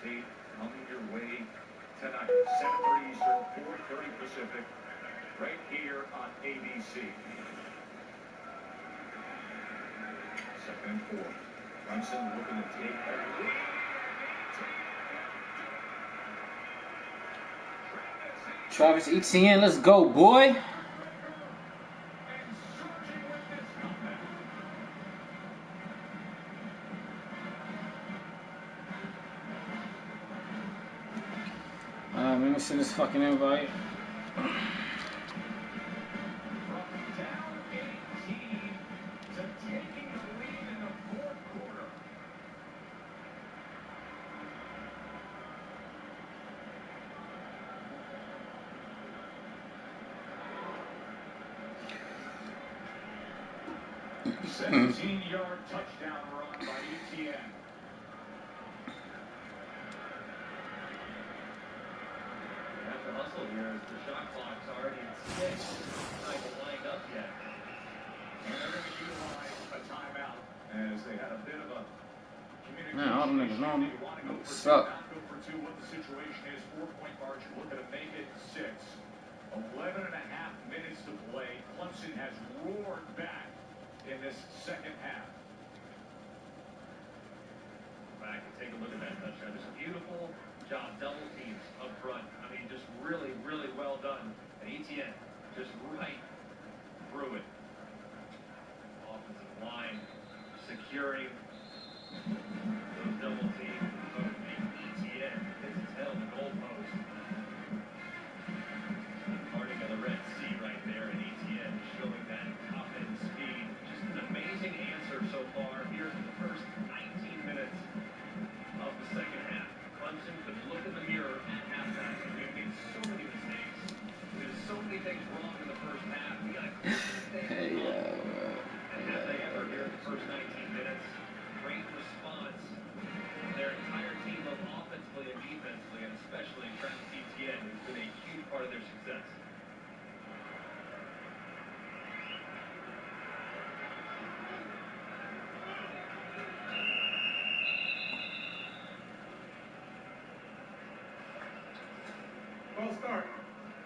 State coming your way tonight. 7:30 Eastern, 4:30 Pacific, right here on ABC. Second and 4. Clemson looking to take a lead. Travis Etienne, let's go, boy. Let me send this fucking invite. A 17-yard touchdown run by Etienne. You have to hustle here as the shot clock's already at 6. It's not even lined up yet. And they're going to utilize a timeout as they had a bit of a communication. Man, all them niggas know me. They want to go for Suck. two, not go for two. What the situation is, 4-point margin. Looking to make it 6. 11 and a half minutes to play. Clemson has roared back in this second half. Back and take a look at that touchdown. Just a beautiful job, double teams up front. I mean, just really, really well done. And Etienne just right through it. Offensive line securing those double teams. Etienne hits his head on the goalpost. Parting of the Red Sea right there, and Etienne showing that confident speed. Just an amazing answer so far here in the first 19 minutes of the second half. Clemson could look in the mirror at halftime. We made so many mistakes. We did so many things wrong in the first half. We got to clean things up. And have they ever here in the first 19 minutes? Great response from their entire team, both offensively and defensively, and especially Travis Etienne, who's been a huge part of their success. Ball start.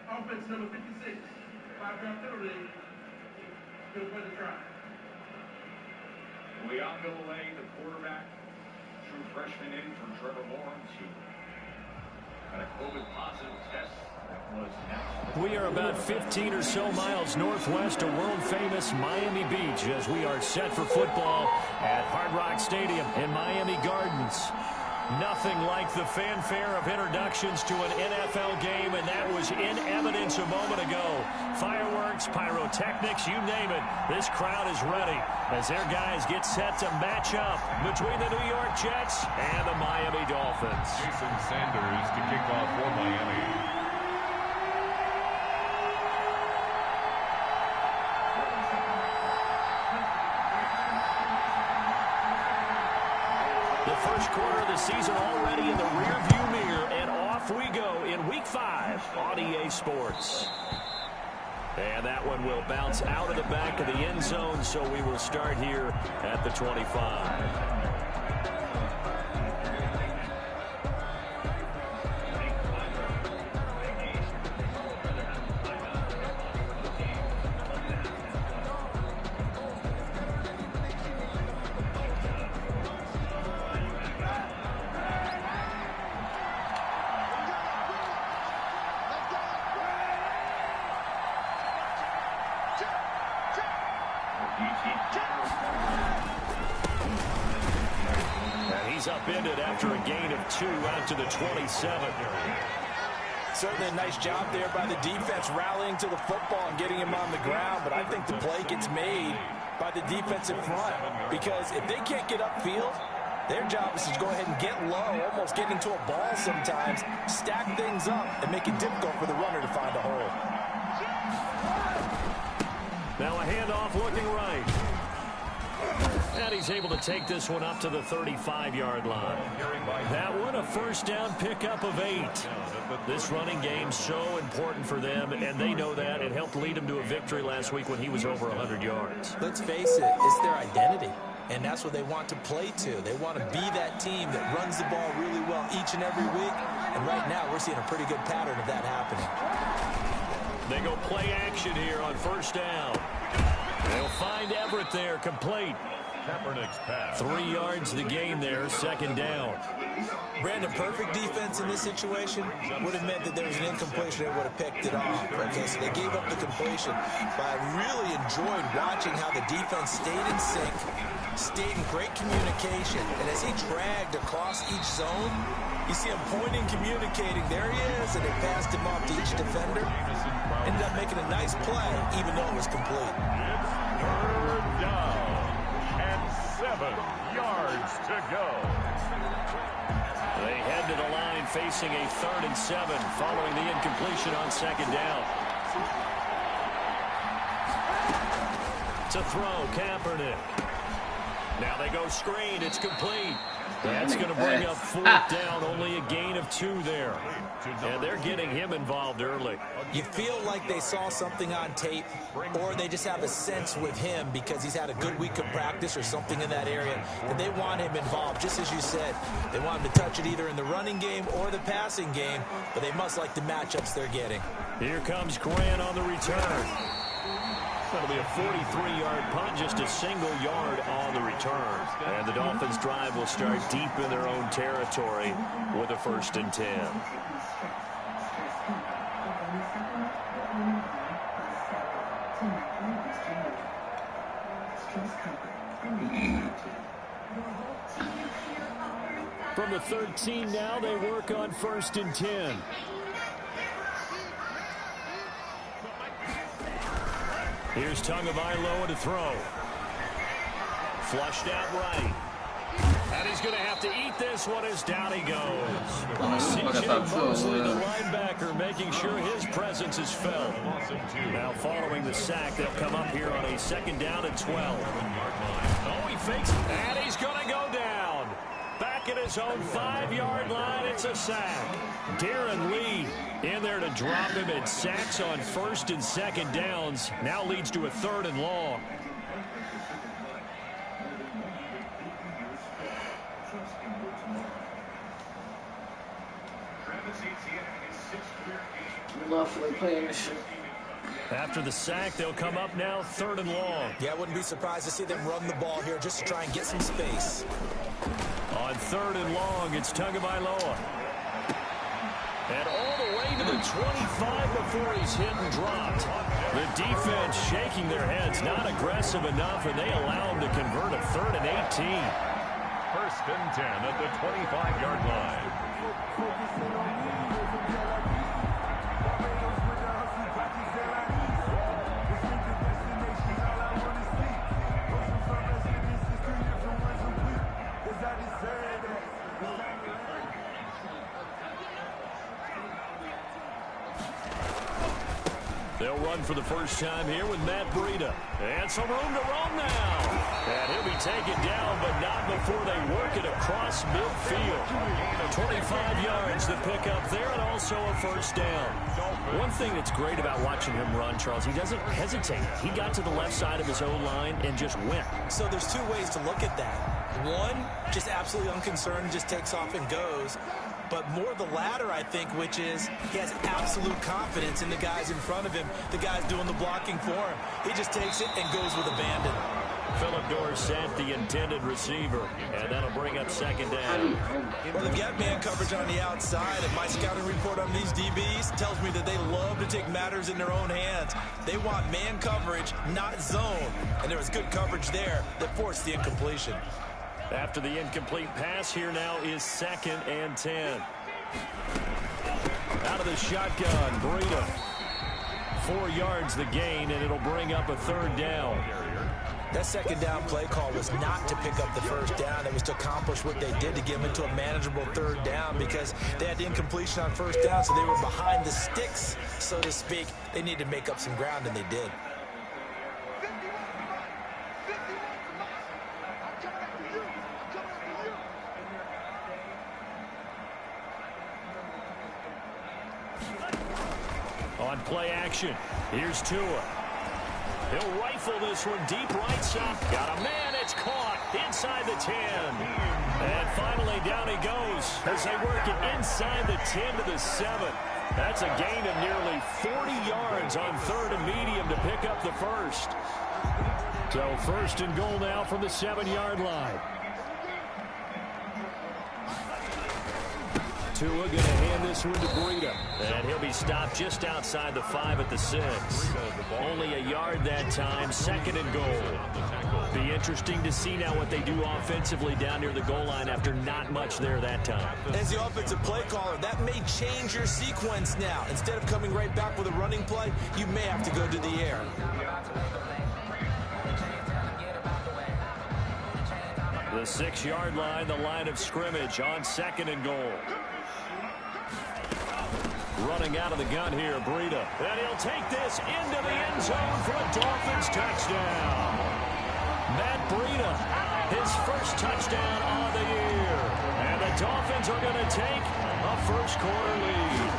Offense number 56. 5-yard penalty. Good play to try. Leon Gillespie, the quarterback, true freshman in for Trevor Lawrence, who had a COVID positive test that was next. We are about 15 or so miles northwest of world-famous Miami Beach as we are set for football at Hard Rock Stadium in Miami Gardens. Nothing like the fanfare of introductions to an NFL game, and that was in evidence a moment ago. Fireworks, pyrotechnics, you name it. This crowd is ready as their guys get set to match up between the New York Jets and the Miami Dolphins. Jason Sanders to kick off for Miami. First quarter of the season already in the rearview mirror, and off we go in Week 5 on EA Sports. And that one will bounce out of the back of the end zone, so we will start here at the 25. Upended after a gain of 2 out to the 27. Certainly a nice job there by the defense rallying to the football and getting him on the ground, but I think the play gets made by the defensive front because if they can't get upfield, their job is to go ahead and get low, almost get into a ball sometimes, stack things up, and make it difficult for the runner to find a hole. Now a handoff looking right. And he's able to take this one up to the 35-yard line. That one, a first down pickup of 8. This running game so important for them, and they know that. It helped lead them to a victory last week when he was over 100 yards. Let's face it, it's their identity. and that's what they want to play to. They want to be that team that runs the ball really well each and every week, and right now we're seeing a pretty good pattern of that happening. They go play action here on first down. They'll find Everett there, complete. Kaepernick's pass. 3 yards the gain there, second down. Brandon, perfect defense in this situation would have meant that there was an incompletion. They would have picked it off. Okay, so they gave up the completion. But I really enjoyed watching how the defense stayed in sync, stayed in great communication. And as he dragged across each zone, you see him pointing, communicating. There he is, and they passed him off to each defender. Ended up making a nice play, even though it was complete. It's third down and 7 yards to go. They head to the line facing a 3rd and 7 following the incompletion on second down. To throw, Kaepernick. Now they go screen. It's complete. That's going to bring up 4th down. Only a gain of 2 there. And they're getting him involved early. You feel like they saw something on tape, or they just have a sense with him because he's had a good week of practice or something in that area, that they want him involved. Just as you said, they want him to touch it either in the running game or the passing game, but they must like the matchups they're getting. Here comes Grant on the return. That'll be a 43-yard punt, just a single yard on the return. And the Dolphins' drive will start deep in their own territory with a 1st and 10. From the 13 now, they work on 1st and 10. Here's Tagovailoa to throw. Flushed out right. And he's going to have to eat this one as down he goes. C.J. Mosley, the linebacker, making sure his presence is felt. Now following the sack, they'll come up here on a 2nd down and 12. Oh, he fakes, and he's going to go down. Back at his own 5-yard line, it's a sack. Darren Lee in there to drop him, and sacks on 1st and 2nd downs now leads to a 3rd and long. Lovely playing this shit. After the sack, they'll come up now 3rd and long. Yeah, I wouldn't be surprised to see them run the ball here just to try and get some space. On 3rd and long, it's Tagovailoa. And all the way to the 25 before he's hit and dropped. The defense shaking their heads, not aggressive enough, and they allow him to convert a 3rd and 18. 1st and 10 at the 25-yard line. They'll run for the first time here with Matt Breida. And some room to roam now. And he'll be taken down, but not before they work it across midfield. 25 yards to pick up there, and also a 1st down. One thing that's great about watching him run, Charles, he doesn't hesitate. He got to the left side of his O-line and just went. So there's 2 ways to look at that. One, just absolutely unconcerned, just takes off and goes. But more the latter, I think, which is he has absolute confidence in the guys in front of him, the guys doing the blocking for him. He just takes it and goes with abandon. Philip Dorsett, the intended receiver, and that'll bring up 2nd down. Well, they've got man coverage on the outside, and my scouting report on these DBs tells me that they love to take matters in their own hands. They want man coverage, not zone, and there was good coverage there that forced the incompletion. After the incomplete pass, here now is 2nd and 10. Out of the shotgun, Breida. 4 yards the gain, and it'll bring up a 3rd down. That 2nd down play call was not to pick up the 1st down. It was to accomplish what they did to get them into a manageable 3rd down because they had the incompletion on 1st down, so they were behind the sticks, so to speak. They needed to make up some ground, and they did. On play action, here's Tua. He'll rifle this one deep right side. Got a man, it's caught. inside the 10. And finally down he goes as they work it inside the 10 to the 7. That's a gain of nearly 40 yards on 3rd and medium to pick up the first. So 1st and goal now from the 7-yard line. Tua going to hand this one to Breida. And he'll be stopped just outside the 5 at the 6. Only a yard that time, 2nd and goal. Be interesting to see now what they do offensively down near the goal line after not much there that time. As the offensive play caller, that may change your sequence now. Instead of coming right back with a running play, you may have to go to the air. The 6-yard line, the line of scrimmage on 2nd and goal. Running out of the gun here, Breida. And he'll take this into the end zone for a Dolphins touchdown. Matt Breida, his first touchdown of the year. And the Dolphins are going to take a first-quarter lead.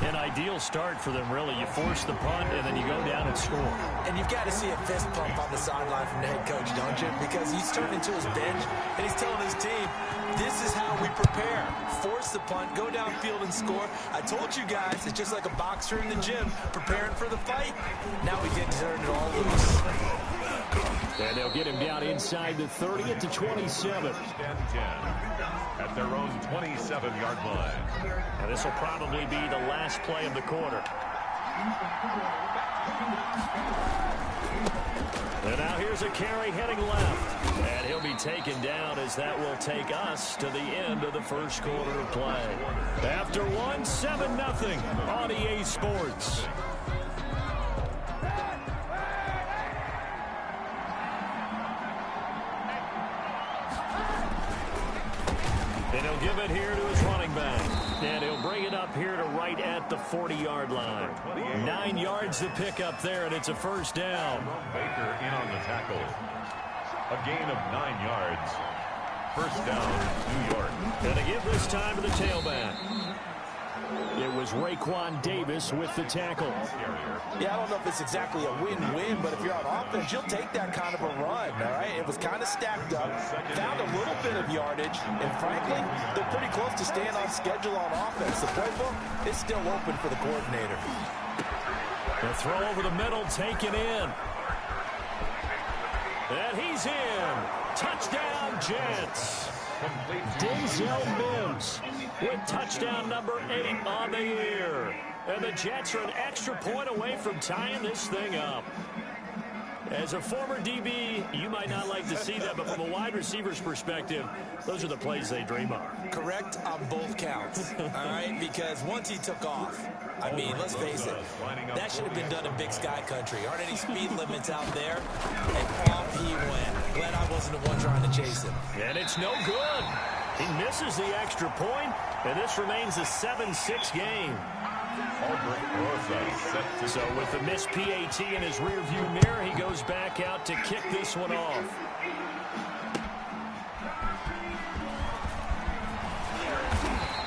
An ideal start for them, really. You force the punt, and then you go down and score. And you've got to see a fist pump on the sideline from the head coach, don't you? Because he's turning to his bench, and he's telling his team, this is how we prepare. Force the punt, go downfield and score. I told you guys, it's just like a boxer in the gym, preparing for the fight. Now we get to turn it all loose. And they'll get him down inside the 30 at the 27. At their own 27-yard line. And this will probably be the last play of the quarter. And now here's a carry heading left. And he'll be taken down as that will take us to the end of the first quarter of play. After one, 7-0 on EA Sports. And he'll give it here to his running back. And he'll bring it up here to right at the 40-yard line. 9 yards to pick up there, and it's a first down. Baker in on the tackle. A gain of 9 yards. First down, New York. And to give this time to the tailback. It was Raekwon Davis with the tackle. Yeah, I don't know if it's exactly a win-win, but if you're on offense, you'll take that kind of a run, all right? It was kind of stacked up, found a little bit of yardage, and frankly, they're pretty close to staying on schedule on offense. The playbook is still open for the coordinator. The throw over the middle, taken in. And he's in. Touchdown, Jets. Denzel Mims with touchdown number 8 on the year. And the Jets are an extra point away from tying this thing up. As a former DB, you might not like to see that, but from a wide receiver's perspective, those are the plays they dream of. Correct on both counts, all right? Because once he took off, I mean, let's face it, that should have been done in Big Sky Country. Aren't any speed limits out there? And off he went. Glad I wasn't the one trying to chase him. And it's no good. He misses the extra point, and this remains a 7-6 game. So with the missed PAT in his rearview mirror, he goes back out to kick this one off.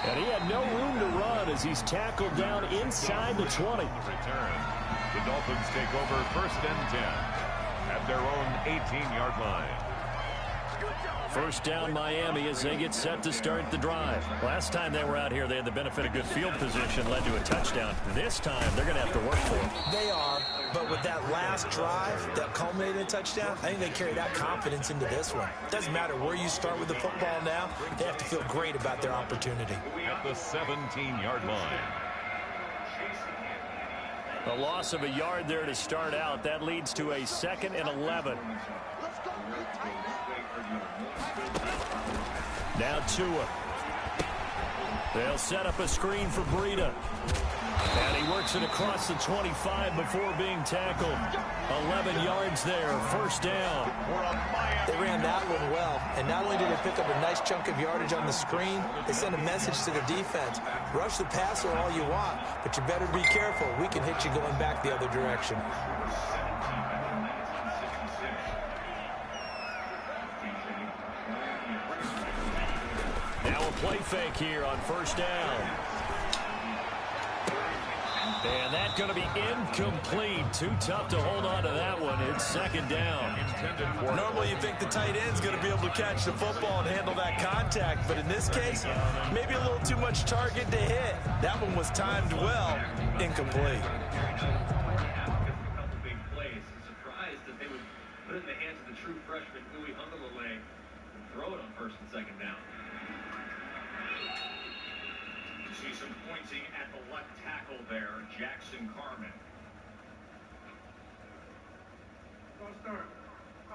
And he had no room to run as he's tackled down inside the 20. Return. The Dolphins take over 1st and 10 at their own 18-yard line. First down, Miami, as they get set to start the drive. Last time they were out here, they had the benefit of good field position, led to a touchdown. This time, they're going to have to work for it. They are, but with that last drive that culminated in a touchdown, I think they carry that confidence into this one. Doesn't matter where you start with the football now, they have to feel great about their opportunity. At the 17-yard line. A loss of a yard there to start out. That leads to a 2nd and 11. Now Tua. They'll set up a screen for Breida. And he works it across the 25 before being tackled. 11 yards there, first down. They ran that one well, and not only did they pick up a nice chunk of yardage on the screen, they sent a message to the defense. Rush the passer all you want, but you better be careful. We can hit you going back the other direction. Now a play fake here on first down. And that's going to be incomplete. Too tough to hold on to that one. It's second down. Normally you think the tight end's going to be able to catch the football and handle that contact, but in this case, maybe a little too much target to hit. That one was timed well. Incomplete. Put it in the hands of the true freshman, Uwe Hungelele, and throw it on first and second down. You see some pointing at the left tackle there, Jackson Carman. False start.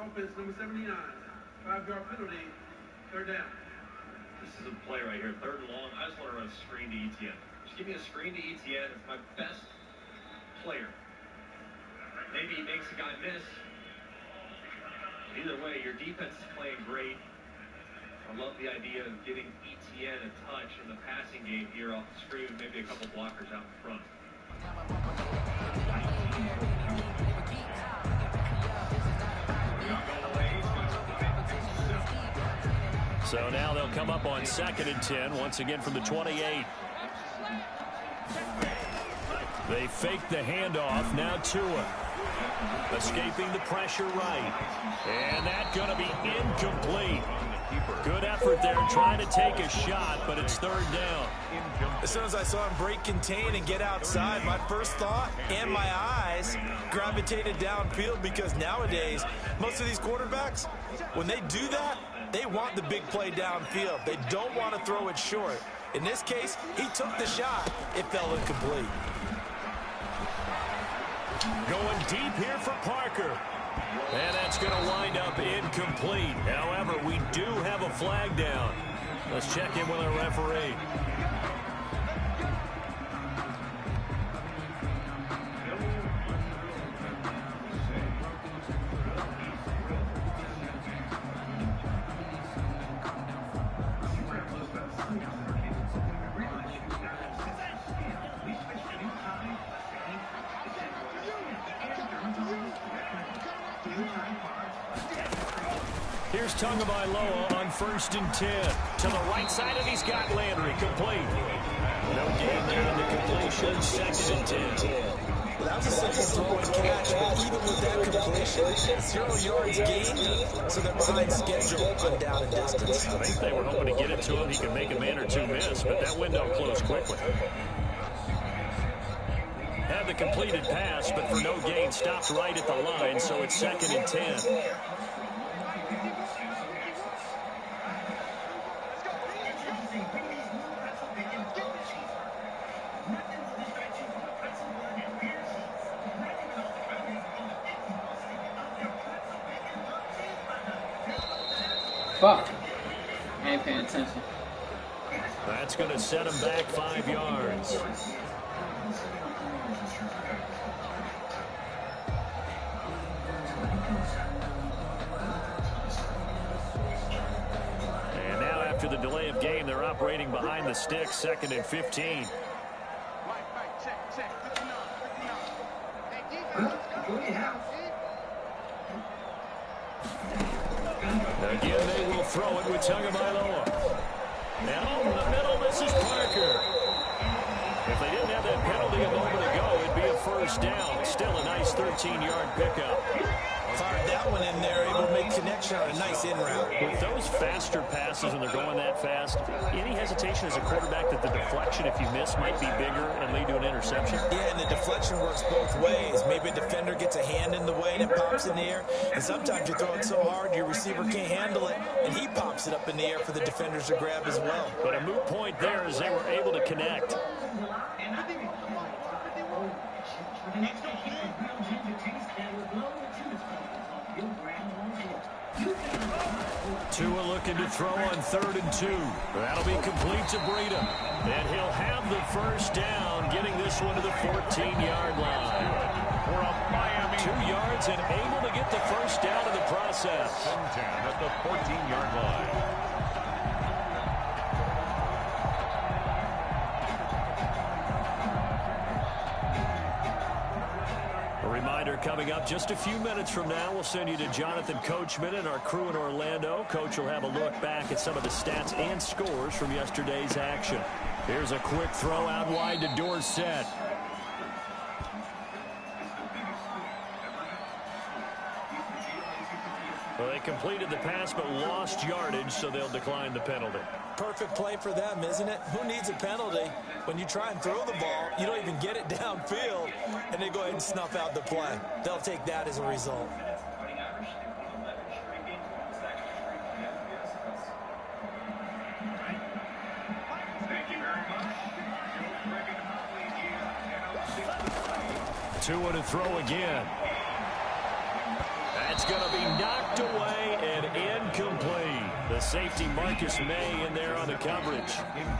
Offense number 79. 5-yard penalty. Third down. This is a play right here. Third and long. I just want to run a screen to Etienne. Just give me a screen to Etienne. It's my best player. Maybe he makes a guy miss. Either way, your defense is playing great. I love the idea of giving Etienne a touch in the passing game here off the screen with maybe a couple blockers out in front. So now they'll come up on 2nd and 10, once again from the 28. They fake the handoff. Now Tua. Escaping the pressure right. And that's going to be incomplete. Good effort there trying to take a shot, but it's third down. As soon as I saw him break contain and get outside, my first thought and my eyes gravitated downfield, because nowadays, most of these quarterbacks, when they do that, they want the big play downfield. They don't want to throw it short. In this case, he took the shot. It fell incomplete. Going deep here for Parker. And that's going to wind up incomplete. However, we do have a flag down. Let's check in with our referee. Here's Tagovailoa on 1st and 10. To the right side, and he's got Landry complete. No gain there in the completion. 2nd and 10. Well, that was a simple throw and catch, but even with that completion, 0 yards gained, so they're behind schedule on down and distance. I think they were hoping to get it to him. He could make a man or two miss, but that window closed quickly. Had the completed pass, but for no gain, stopped right at the line, so it's 2nd and 10. Fuck. I ain't paying attention. That's going to set him back 5 yards. And now after the delay of game, they're operating behind the sticks, 2nd and 15. Again, they will throw it with Tagovailoa. Now over the middle, this is Parker. If they didn't have that penalty a moment ago, it'd be a first down. Still a nice 13-yard pickup. Fired that one in there, able to make connection on a nice in route. With those faster passes and they're going that fast, any hesitation as a quarterback that the deflection, if you miss, might be bigger and lead to an interception? Yeah, and the deflection works both ways. Maybe a defender gets a hand in the way and it pops in the air, and sometimes you throw it so hard your receiver can't handle it, and he pops it up in the air for the defenders to grab as well. But a moot point there as they were able to connect. Tua looking to throw on 3rd and 2. That'll be complete to Breida. And he'll have the first down, getting this one to the 14-yard line. For a Miami. 2 yards and able to get the first down in the process. 10 at the 14-yard line. A reminder coming up just a few minutes from now, we'll send you to Jonathan Coachman and our crew in Orlando. Coach will have a look back at some of the stats and scores from yesterday's action. Here's a quick throw out wide to Dorsett. completed the pass but lost yardage, so they'll decline the penalty. Perfect play for them, isn't it? Who needs a penalty? When you try and throw the ball, you don't even get it downfield, and they go ahead and snuff out the play. They'll take that as a result. Thank you very much. Two to throw again. That's going to be knocked away and incomplete. The safety Marcus May in there on the coverage.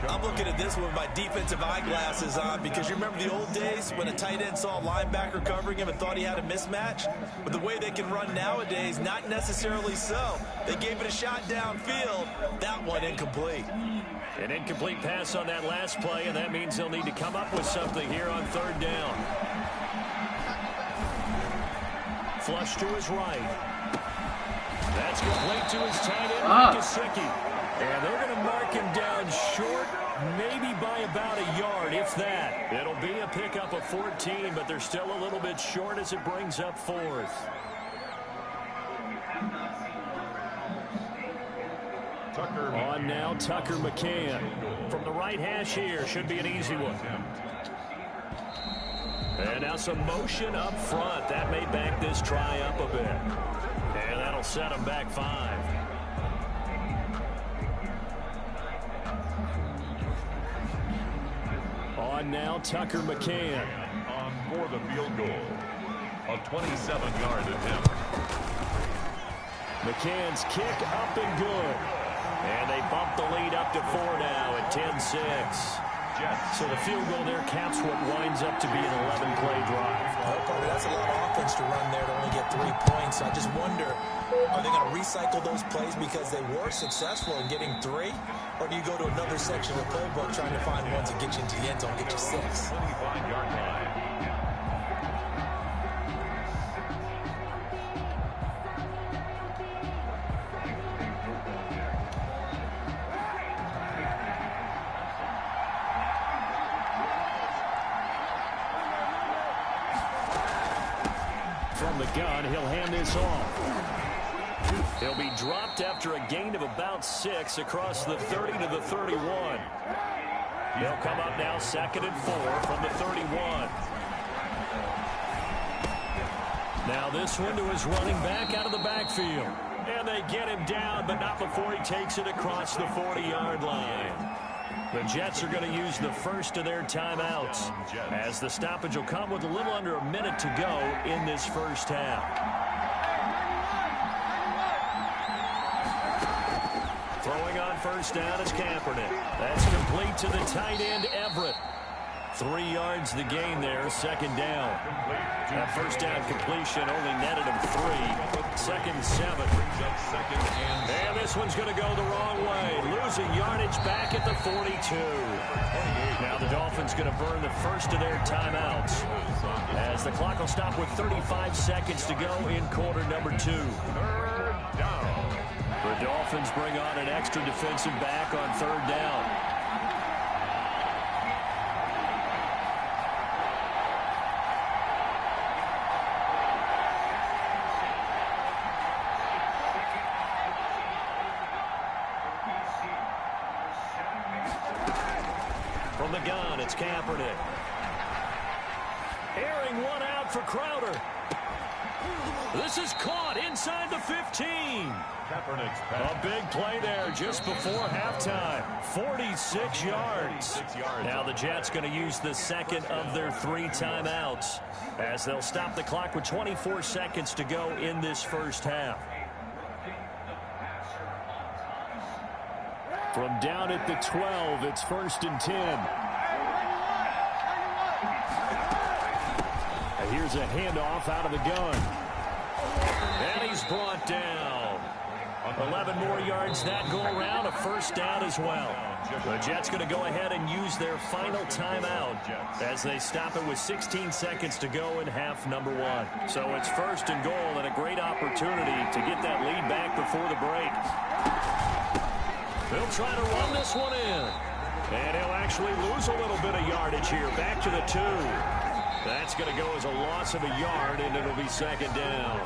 I'm looking at this with my defensive eyeglasses on because you remember the old days when a tight end saw a linebacker covering him and thought he had a mismatch? But the way they can run nowadays, not necessarily so. They gave it a shot downfield. That one incomplete. An incomplete pass on that last play, and that means they'll need to come up with something here on third down. Flush to his right. That's complete to his tight end, Gesicki. And they're going to mark him down short, maybe by about a yard, if that. It'll be a pickup of 14, but they're still a little bit short as it brings up fourth. Tucker on now, Tucker McCann. From the right hash here, should be an easy one. And now some motion up front. That may back this try up a bit. And that'll set them back 5. On now, Tucker McCann. on for the field goal. A 27-yard attempt. McCann's kick up and good. And they bump the lead up to 4 now at 10-6. So the field goal there caps what winds up to be an 11-play drive. That's a lot of offense to run there to only get 3 points. I just wonder, are they going to recycle those plays because they were successful in getting 3? Or do you go to another section of the playbook trying to find ones that get you into the end zone, get you 6? 25-yard line. From the gun, he'll hand this off. He'll be dropped after a gain of about 6 across the 30 to the 31. They'll come up now 2nd and 4 from the 31. Now this one to his running back out of the backfield. And they get him down, but not before he takes it across the 40-yard line. The Jets are going to use the first of their timeouts, as the stoppage will come with a little under a minute to go in this first half. Throwing on first down is Kaepernick. That's complete to the tight end, Everett. 3 yards the gain there, 2nd down. That first down completion only netted him 3. 2nd and 7. And this one's going to go the wrong way. Losing yardage back at the 42. Now the Dolphins going to burn the first of their timeouts, as the clock will stop with 35 seconds to go in quarter number 2. The Dolphins bring on an extra defensive back on 3rd down. From the gun, it's Kaepernick. Airing one out for Crowder. This is caught inside the 15. Kaepernick's A big play there just before halftime. 46 yards. Now the Jets going to use the second of their 3 timeouts, as they'll stop the clock with 24 seconds to go in this first half. From down at the 12, it's 1st and 10. And here's a handoff out of the gun. And he's brought down. 11 more yards that go around, a first down as well. The Jets going to go ahead and use their final timeout as they stop it with 16 seconds to go in half number 1. So it's 1st and goal, and a great opportunity to get that lead back before the break. They'll try to run this one in. And he'll actually lose a little bit of yardage here. Back to the 2. That's going to go as a loss of a yard, and it'll be 2nd down.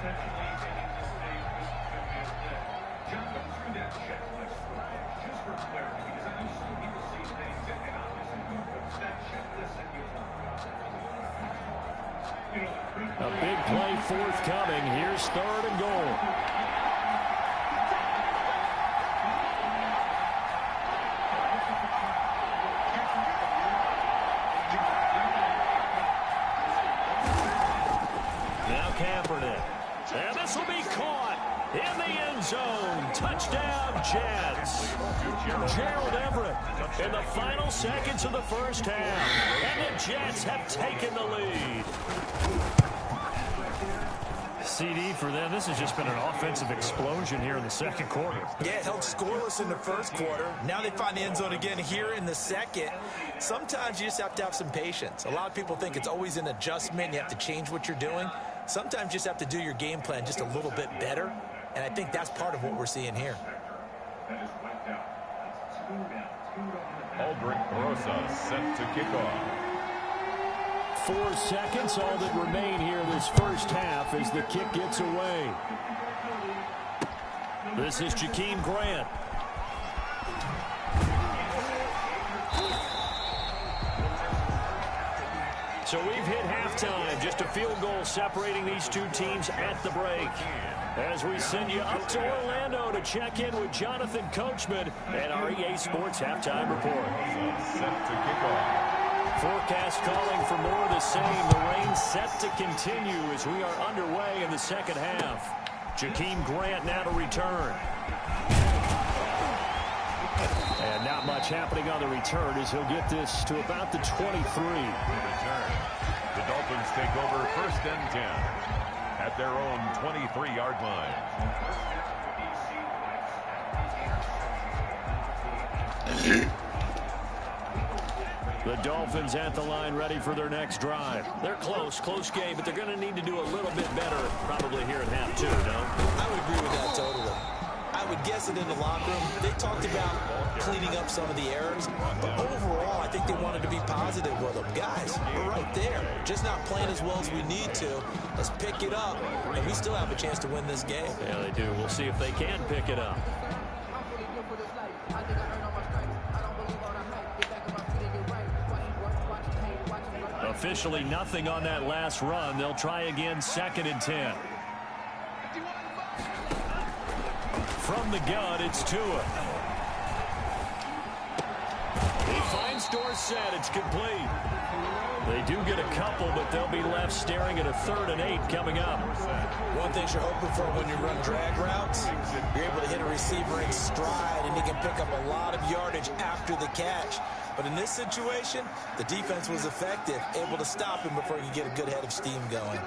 intentionally taking this stage, this is going to be a bit. John, go through that checklist for me, just for clarity, because I know some people see things and obviously you coach that checklist that you talk about. A big play forthcoming. Here's 3rd and goal. And this will be caught in the end zone. Touchdown, Jets. Gerald Everett in the final seconds of the first half. And the Jets have taken the lead. CD for them, this has just been an offensive explosion here in the second quarter. Yeah, it held scoreless in the first quarter. Now they find the end zone again here in the second. Sometimes you just have to have some patience. A lot of people think it's always an adjustment. You have to change what you're doing. Sometimes you just have to do your game plan just a little bit better, and I think that's part of what we're seeing here. Aldrich Rosa set to kick off. 4 seconds, all that remain here this first half as the kick gets away. This is Jakeem Grant. So we've hit halftime. Just a field goal separating these two teams at the break. As we send you up to Orlando to check in with Jonathan Coachman at our EA Sports Halftime Report. Set to kick off. Forecast calling for more of the same. The rain set to continue as we are underway in the second half. Jakeem Grant now to return. And not much happening on the return as he'll get this to about the 23. Return. The Dolphins take over 1st and 10 at their own 23-yard line. The Dolphins at the line ready for their next drive. They're close game, but they're going to need to do a little bit better probably here in half 2, no? I would agree with that totally. I would guess it in the locker room. They talked about cleaning up some of the errors, but overall, I think they wanted to be positive with them. Guys, we're right there. Just not playing as well as we need to. Let's pick it up, and we still have a chance to win this game. Yeah, they do. We'll see if they can pick it up. Officially nothing on that last run. They'll try again 2nd and 10. From the gun, it's Tua. He finds Dorsett. It's complete. They do get a couple, but they'll be left staring at a 3rd and 8 coming up. One thing you're hoping for when you run drag routes, you're able to hit a receiver in stride, and he can pick up a lot of yardage after the catch. But in this situation, the defense was effective, able to stop him before he could get a good head of steam going.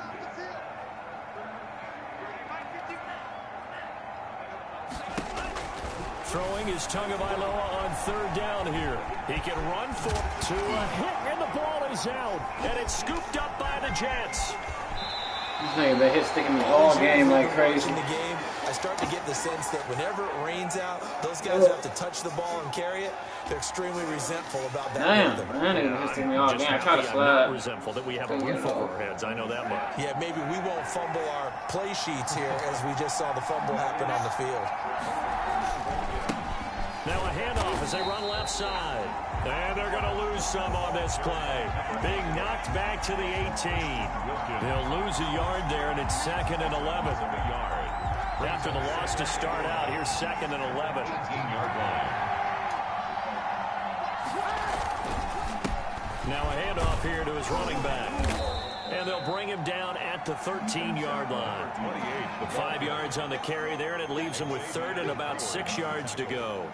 Throwing is Tagovailoa on 3rd down here. He can run for to a hit, and the ball is out. And it's scooped up by the Jets. They hit sticking me all game like crazy. In the game, I start to get the sense that whenever it rains out, those guys have to touch the ball and carry it. They're extremely resentful about that. Damn, man, it hit sticking me all game. I try to slide. Not resentful that we have a roof over our heads. I know that much. Yeah, maybe we won't fumble our play sheets here as we just saw the fumble happen on the field. Now a handoff as they run left side. And they're going to lose some on this play. Being knocked back to the 18. They'll lose a yard there, and it's 2nd and 11. After the loss to start out, here's 2nd and 11. 18-yard line. Now a handoff here to his running back. And they'll bring him down at the 13-yard line. 5 yards on the carry there, and it leaves him with 3rd and about 6 yards to go.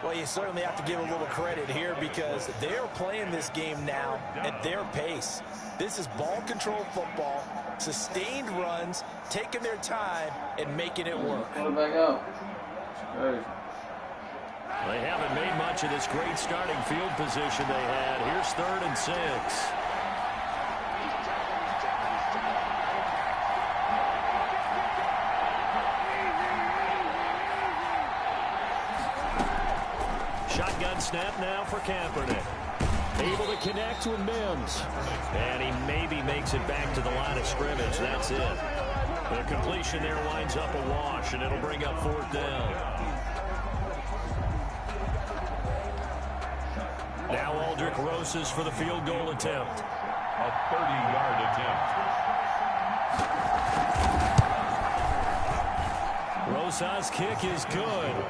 Well, you certainly have to give a little credit here because they're playing this game now at their pace. This is ball control football, sustained runs, taking their time, and making it work. Pull it back out. They haven't made much of this great starting field position they had. Here's 3rd and 6. Shotgun snap now for Kaepernick. Able to connect with Mims. And he maybe makes it back to the line of scrimmage. That's it. The completion there winds up a wash, and it'll bring up 4th down. Now Aldrich Rosas for the field goal attempt. A 30-yard attempt. Rosas' kick is good.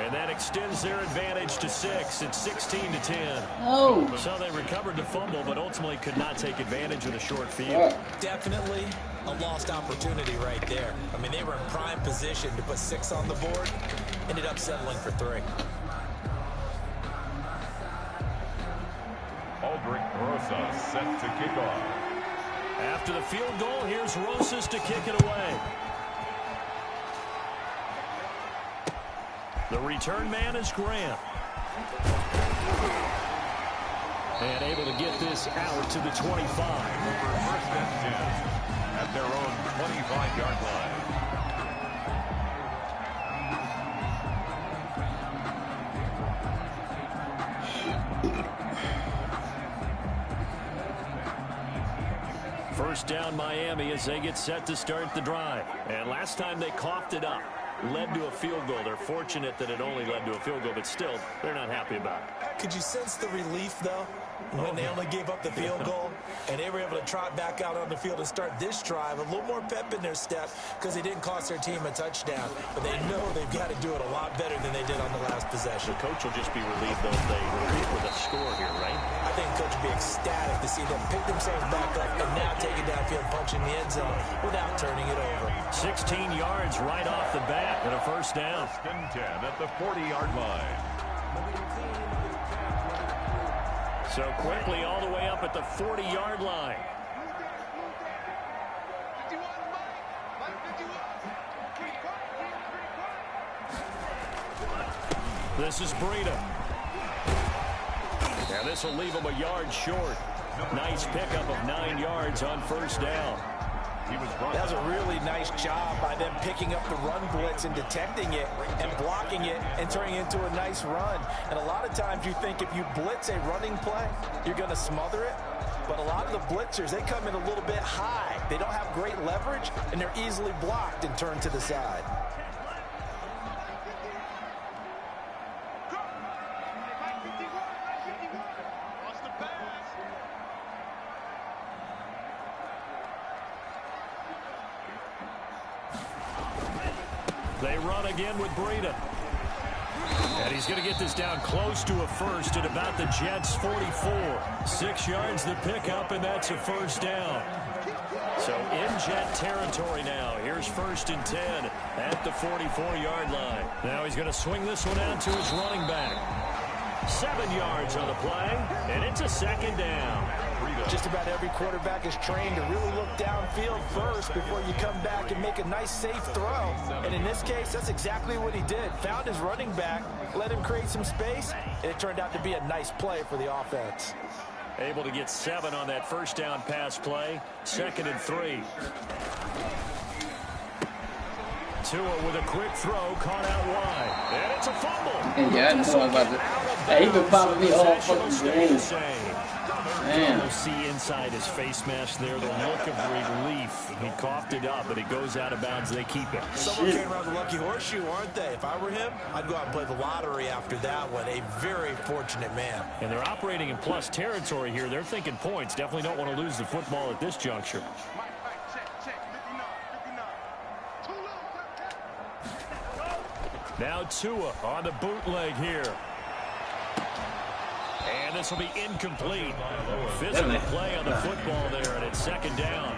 And that extends their advantage to 6. It's 16-10. Oh. So they recovered the fumble, but ultimately could not take advantage of the short field. Definitely a lost opportunity right there. I mean, they were in prime position to put 6 on the board. Ended up settling for 3. Aldrich Rosas set to kick off. After the field goal, here's Rosas to kick it away. The return man is Grant. And able to get this out to the 25. First and 10 at their own 25-yard line. First down Miami as they get set to start the drive. And last time they coughed it up. Led to a field goal. They're fortunate that it only led to a field goal, but still, they're not happy about it. Could you sense the relief, though, when they only gave up the field goal and they were able to trot back out on the field and start this drive? A little more pep in their step because they didn't cost their team a touchdown, but they know they've got to do it a lot better than they did on the last possession. The coach will just be relieved, though, if they repeat with a score here, right? I think the coach will be ecstatic to see them pick themselves back up and now take it downfield, punching the end zone without turning it over. 16 yards right off the bat and a first down. First and 10 at the 40-yard line. So quickly all the way up at the 40-yard line. This is Breida. Now this will leave him a yard short. Nice pickup of 9 yards on first down. That was a really nice job by them picking up the run blitz and detecting it and blocking it and turning it into a nice run. And a lot of times you think if you blitz a running play, you're going to smother it. But a lot of the blitzers, they come in a little bit high. They don't have great leverage, and they're easily blocked and turned to the side. They run again with Breida. And he's going to get this down close to a first at about the Jets' 44. 6 yards the pickup, and that's a first down. So in Jet territory now. Here's 1st and 10 at the 44-yard line. Now he's going to swing this one out to his running back. 7 yards on the play, and it's a second down. Just about every quarterback is trained to really look downfield first before you come back and make a nice, safe throw. And in this case, that's exactly what he did. Found his running back, let him create some space, and it turned out to be a nice play for the offense. Able to get 7 on that first down pass play. 2nd and 3. Tua with a quick throw, caught out wide. And it's a fumble. Yeah, I know about it. He been popping me all fucking game. Man. You'll see inside his face mask there the look of relief. He coughed it up, but it goes out of bounds. They keep it. Someone carrying around the lucky horseshoe, aren't they? If I were him, I'd go out and play the lottery after that one. A very fortunate man. And they're operating in plus territory here. They're thinking points. Definitely don't want to lose the football at this juncture. Now Tua on the bootleg here. And this will be incomplete. Physical play on the football there, and it's 2nd down.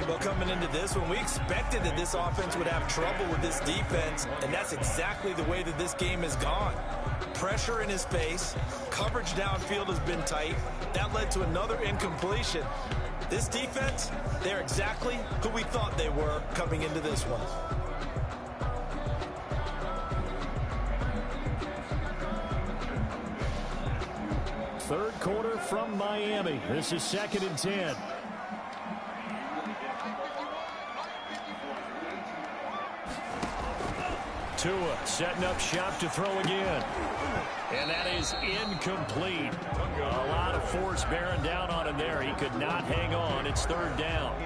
Well, coming into this one, we expected that this offense would have trouble with this defense, and that's exactly the way that this game has gone. Pressure in his face, coverage downfield has been tight. That led to another incompletion. This defense, they're exactly who we thought they were coming into this one. Third quarter from Miami. This is 2nd and 10. Tua setting up shop to throw again. And that is incomplete. A lot of force bearing down on him there. He could not hang on. It's third down.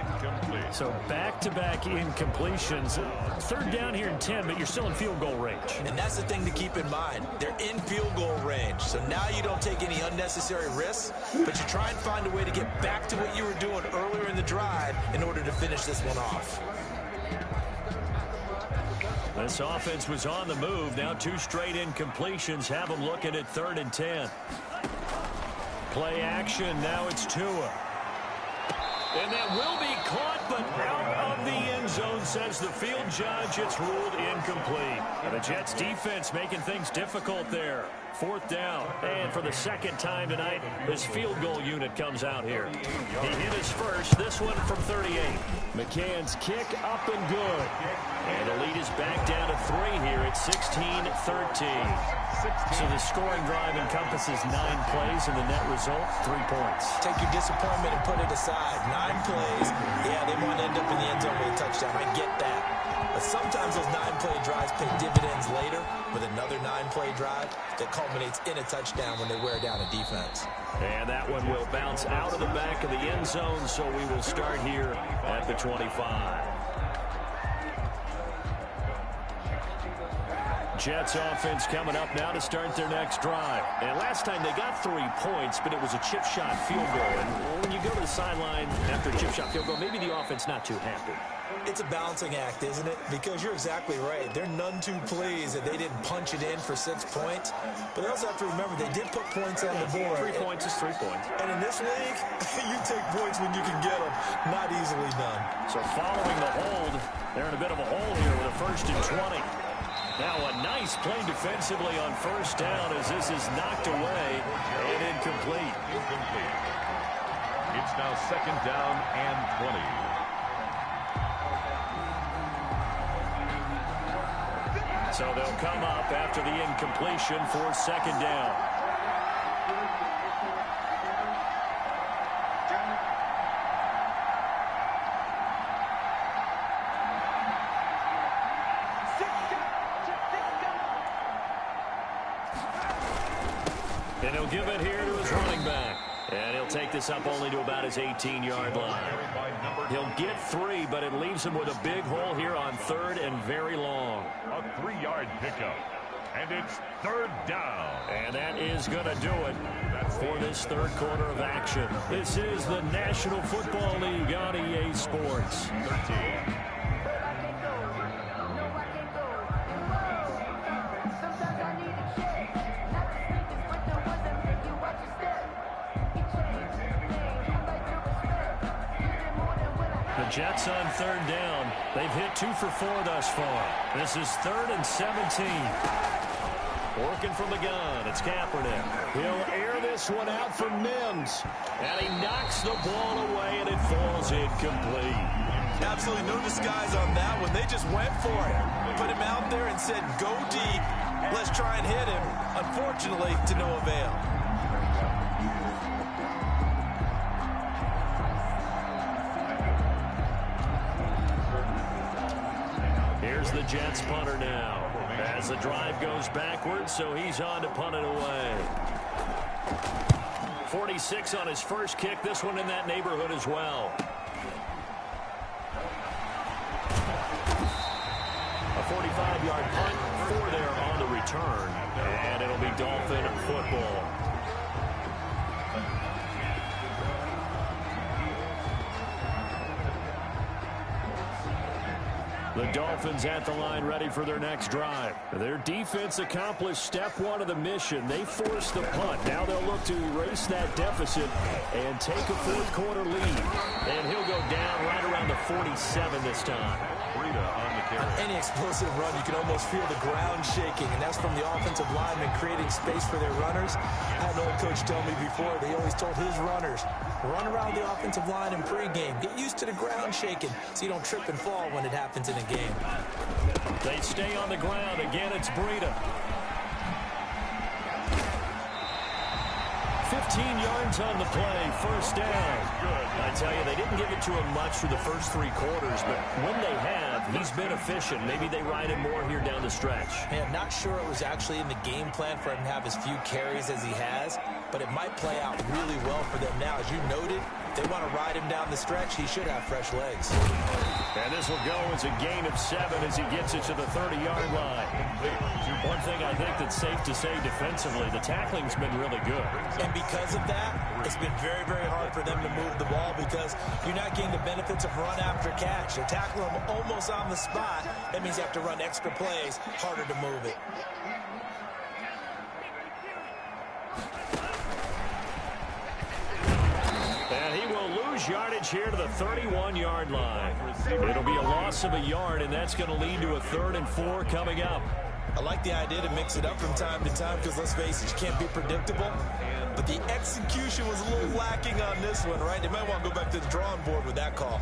So back-to-back incompletions. Third down here in 10, but you're still in field goal range. And that's the thing to keep in mind. They're in field goal range. So now you don't take any unnecessary risks, but you try and find a way to get back to what you were doing earlier in the drive in order to finish this one off. This offense was on the move. Now 2 straight incompletions have them looking at 3rd and 10. Play action. Now it's Tua. And that will be caught, but out of the end zone, says the field judge. It's ruled incomplete. And the Jets defense making things difficult there. 4th down. And for the second time tonight, this field goal unit comes out here. He hit his first, this one from 38. McCann's kick up and good. And the lead is back down to 3 here at 16-13. So the scoring drive encompasses 9 plays, and the net result, 3 points. Take your disappointment and put it aside. 9 plays, yeah, they want to end up in the end zone with a touchdown. I get that. But sometimes those 9-play drives pay dividends later with another 9-play drive that culminates in a touchdown when they wear down a defense. And that one will bounce out of the back of the end zone, so we will start here at the 25. Jets offense coming up now to start their next drive. And last time they got 3 points, but it was a chip shot field goal. And when you go to the sideline after a chip shot field goal, maybe the offense not too happy. It's a balancing act, isn't it? Because you're exactly right. They're none too pleased that they didn't punch it in for 6 points. But they also have to remember they did put points on the board. 3 points is 3 points. And in this league, you take points when you can get them. Not easily done. So following the hold, they're in a bit of a hole here with a 1st and 20. Now a nice play defensively on 1st down as this is knocked away and incomplete. It's now 2nd down and 20. So they'll come up after the incompletion for 2nd down. And he'll give it here to his running back. And he'll take this up only to about his 18-yard line. He'll get 3, but it leaves him with a big hole here on 3rd and very long. A 3-yard pickup. And it's 3rd down. And that is going to do it for this 3rd quarter of action. This is the National Football League on EA Sports. 13. Jets on 3rd down. They've hit 2 for 4 thus far. This is 3rd and 17. Working from the gun. It's Kaepernick. He'll air this one out for Mims. And he knocks the ball away, and it falls incomplete. Absolutely no disguise on that one. They just went for it. Put him out there and said, go deep. Let's try and hit him. Unfortunately, to no avail. Here's the Jets punter now. As the drive goes backwards, so he's on to punt it away. 46 on his first kick. This one in that neighborhood as well. A 45-yard punt, 4 there on the return. And it'll be Dolphin football. The Dolphins at the line ready for their next drive. Their defense accomplished step 1 of the mission. They forced the punt. Now they'll look to erase that deficit and take a 4th quarter lead. And he'll go down right around the 47 this time. On any explosive run, you can almost feel the ground shaking, and that's from the offensive linemen creating space for their runners. I had an old coach tell me before, they always told his runners, run around the offensive line in pregame. Get used to the ground shaking so you don't trip and fall when it happens in a game. They stay on the ground. Again, it's Breida. 15 yards on the play, first down. I tell you, they didn't give it to him much through the first 3 quarters, but when they have, he's been efficient. Maybe they ride him more here down the stretch. Hey, I'm not sure it was actually in the game plan for him to have as few carries as he has, but it might play out really well for them now. As you noted, if they want to ride him down the stretch, he should have fresh legs. And this will go as a gain of 7 as he gets it to the 30-yard line. One thing I think that's safe to say defensively, the tackling's been really good. And because of that, it's been very, very hard for them to move the ball because you're not getting the benefits of run after catch. They're tackling them almost on the spot. That means you have to run extra plays, harder to move it. And he will lose yardage here to the 31-yard line. It'll be a loss of a yard, and that's going to lead to a 3rd and 4 coming up. I like the idea to mix it up from time to time because, let's face it, you can't be predictable. But the execution was a little lacking on this one, right? They might want to go back to the drawing board with that call.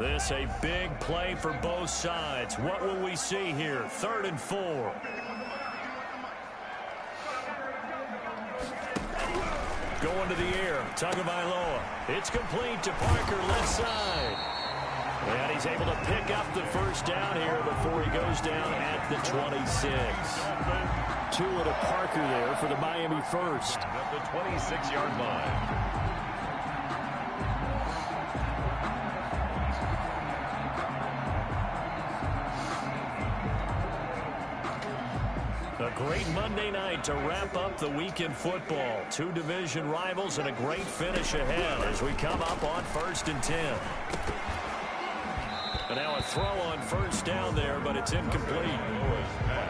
This a big play for both sides. What will we see here? 3rd and 4. Going to the air, Tagovailoa. It's complete to Parker, left side. And he's able to pick up the first down here before he goes down at the 26. Tua to Parker there for the Miami first. At the 26-yard line. A great Monday night to wrap up the week in football. 2 division rivals and a great finish ahead as we come up on 1st and 10. And now a throw on first down there, but it's incomplete.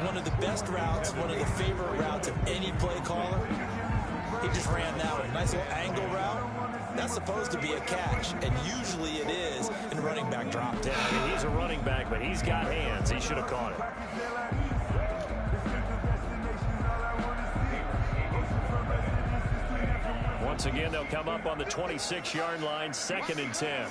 One of the best routes, one of the favorite routes of any play caller. He just ran that one. Nice little angle route. That's supposed to be a catch, and usually it is in running back drop down. I mean, he's a running back, but he's got hands. He should have caught it. Once again, they'll come up on the 26-yard line, 2nd and 10.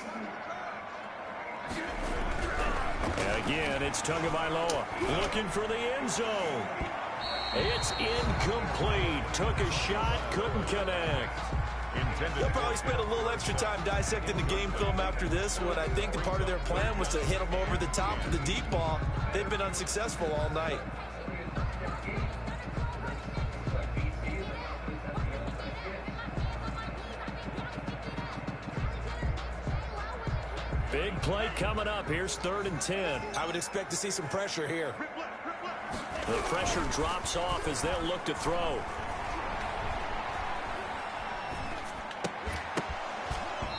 And again, it's Tagovailoa looking for the end zone. It's incomplete. Took a shot, couldn't connect. They'll probably spend a little extra time dissecting the game film after this one. I think the part of their plan was to hit them over the top of the deep ball. They've been unsuccessful all night. Big play coming up. Here's 3rd and 10. I would expect to see some pressure here. The pressure drops off as they'll look to throw.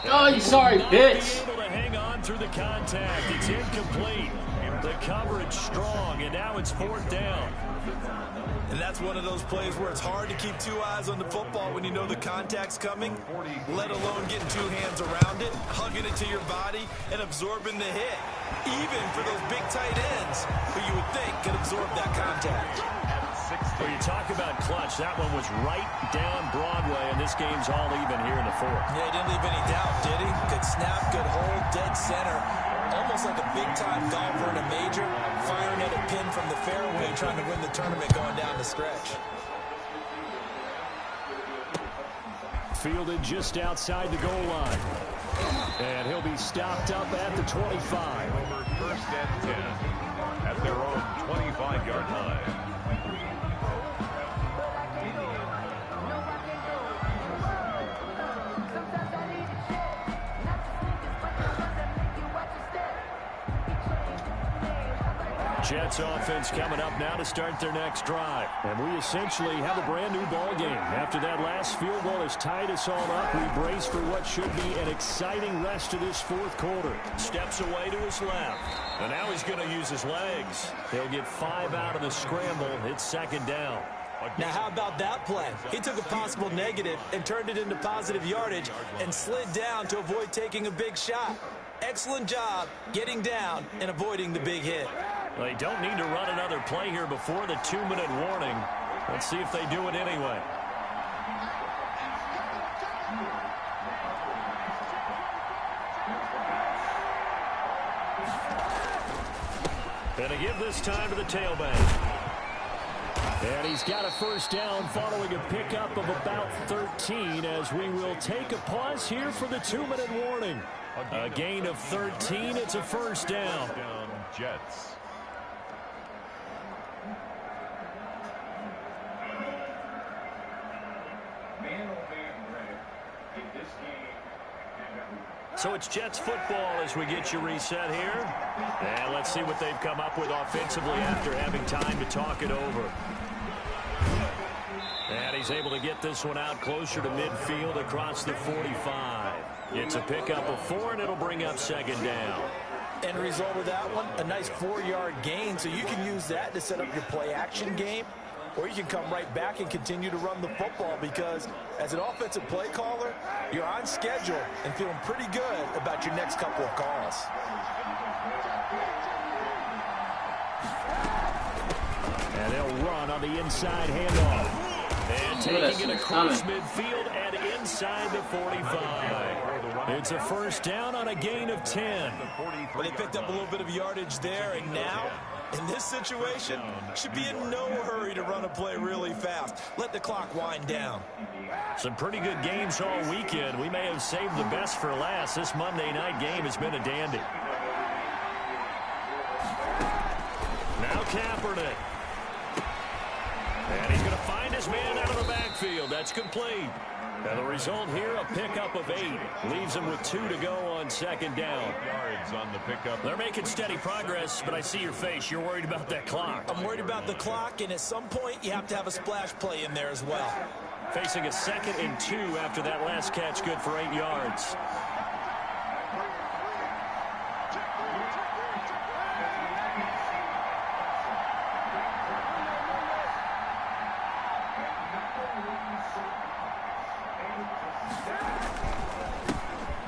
Oh, you sorry, bitch. Able to hang on through the contact. It's incomplete. The coverage strong, and now it's 4th down. And that's one of those plays where it's hard to keep 2 eyes on the football when you know the contact's coming, let alone getting 2 hands around it, hugging it to your body, and absorbing the hit. Even for those big tight ends who you would think could absorb that contact. Well, you talk about clutch. That one was right down Broadway, and this game's all even here in the 4th. Yeah, he didn't leave any doubt, did he? Good snap, good hold, dead center. Almost like a big-time golfer in a major, firing at a pin from the fairway, trying to win the tournament going down the stretch. Fielded just outside the goal line. And he'll be stopped up at the 25. Over 1st and 10 at their own 25-yard line. Jets offense coming up now to start their next drive. And we essentially have a brand new ball game. After that last field goal has tied us all up, we brace for what should be an exciting rest of this 4th quarter. Steps away to his left. And now he's going to use his legs. He'll get 5 out of the scramble. It's 2nd down. Now, how about that play? He took a possible negative and turned it into positive yardage and slid down to avoid taking a big shot. Excellent job getting down and avoiding the big hit. They don't need to run another play here before the 2-minute warning. Let's see if they do it anyway. And to give this time to the tailback. And he's got a first down following a pickup of about 13 as we will take a pause here for the 2-minute warning. A gain of 13. It's a first down. Jets. So it's Jets football as we get you reset here. And let's see what they've come up with offensively after having time to talk it over. And he's able to get this one out closer to midfield across the 45. It's a pickup of 4, and it'll bring up second down. End result of that one, a nice 4-yard gain, so you can use that to set up your play-action game, or you can come right back and continue to run the football because as an offensive play caller, you're on schedule and feeling pretty good about your next couple of calls. And they'll run on the inside handoff. And taking it across midfield and inside the 45. It's a first down on a gain of 10. Well, they picked up a little bit of yardage there, and now, in this situation, should be in no hurry to run a play really fast. Let the clock wind down. Some pretty good games all weekend. We may have saved the best for last. This Monday night game has been a dandy. Now Kaepernick. And he's going to find his man out of the backfield. That's complete. And the result here, a pickup of 8. Leaves him with 2 to go on second down. Yards on the pickup. They're making steady progress, but I see your face. You're worried about that clock. I'm worried about the clock, and at some point, you have to have a splash play in there as well. Facing a 2nd and 2 after that last catch, good for 8 yards.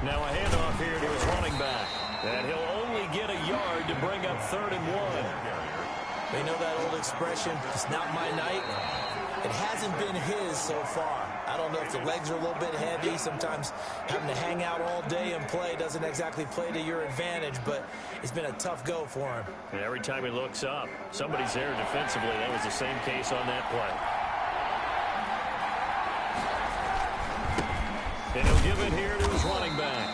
Now a handoff here to his running back. And he'll only get a yard to bring up 3rd and 1. They know that old expression, it's not my night. It hasn't been his so far. I don't know if the legs are a little bit heavy. Sometimes having to hang out all day and play doesn't exactly play to your advantage, but it's been a tough go for him. And every time he looks up, somebody's there defensively. That was the same case on that play. And he'll give it here to his running back.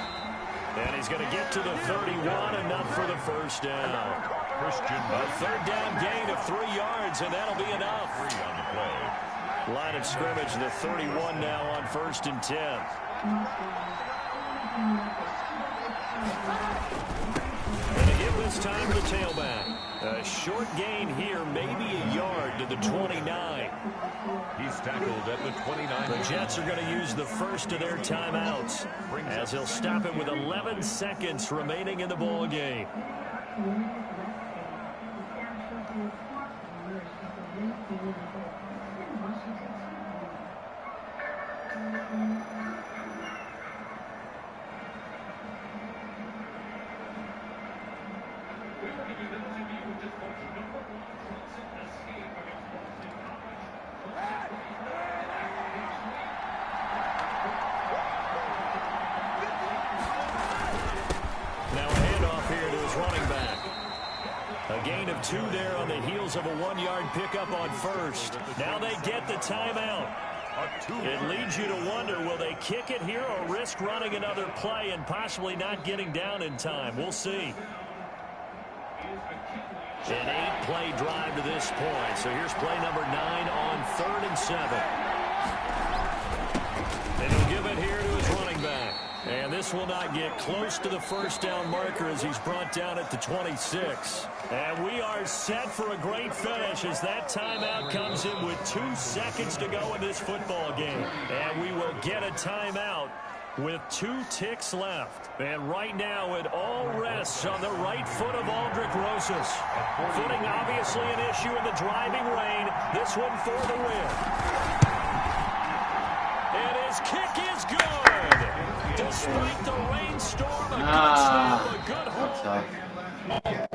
And he's going to get to the 31, enough for the first down. A 3rd down gain of 3 yards, and that'll be enough. 3 on the play. Line of scrimmage, the 31 now on 1st and 10. And to give this time to the tailback. A short gain here, maybe a yard to the 29. He's tackled at the 29. The Jets are going to use the first of their timeouts as he'll stop it with 11 seconds remaining in the ball game. A gain of 2 there on the heels of a 1-yard pickup on first. Now they get the timeout. It leads you to wonder, will they kick it here or risk running another play and possibly not getting down in time? We'll see. An 8-play drive to this point. So here's play number 9 on 3rd and 7. And he'll give it here to his running back. And this will not get close to the first down marker as he's brought down at the 26. And we are set for a great finish as that timeout comes in with 2 seconds to go in this football game. And we will get a timeout with 2 ticks left. And right now it all rests on the right foot of Aldrick Rosas. Footing obviously an issue in the driving rain. This one for the win. And his kick is good. Despite the rainstorm, a good snap, a good hold.